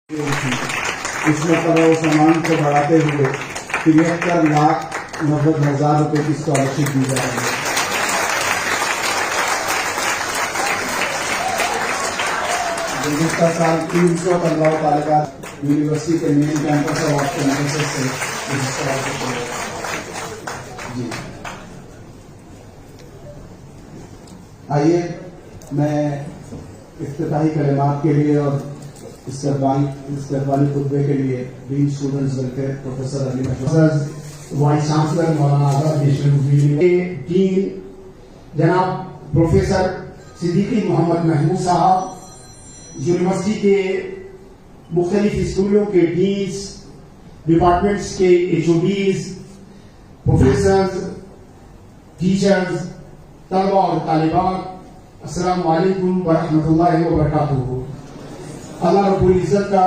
इसमें करो सामान को बढ़ाते हुए 73,90,000 रुपए की स्कॉलरशिप दी जा रही है। गुज़श्ता साल 315 तालिबात यूनिवर्सिटी के मेन कैंपस और ऑफ कैंपस से जी। आइए मैं इफ्तिताही कलिमात के लिए और इस्तकबाली खुतबे के लिए dean students welfare professor Ali मशहूर, vice chancellor Maulana Azad dean जनाब प्रोफेसर सिद्दीकी मोहम्मद महमूद साहब, यूनिवर्सिटी के मुख्तलिफ स्कूलों के डीन्स, डिपार्टमेंट्स के HODs, प्रोफेसर, टीचर्स, तलबा और तालिबात, अस्सलाम वालेकुम व रहमतुल्लाहि व बरकातुहू। अल्लाह रब्बुल इज्जत का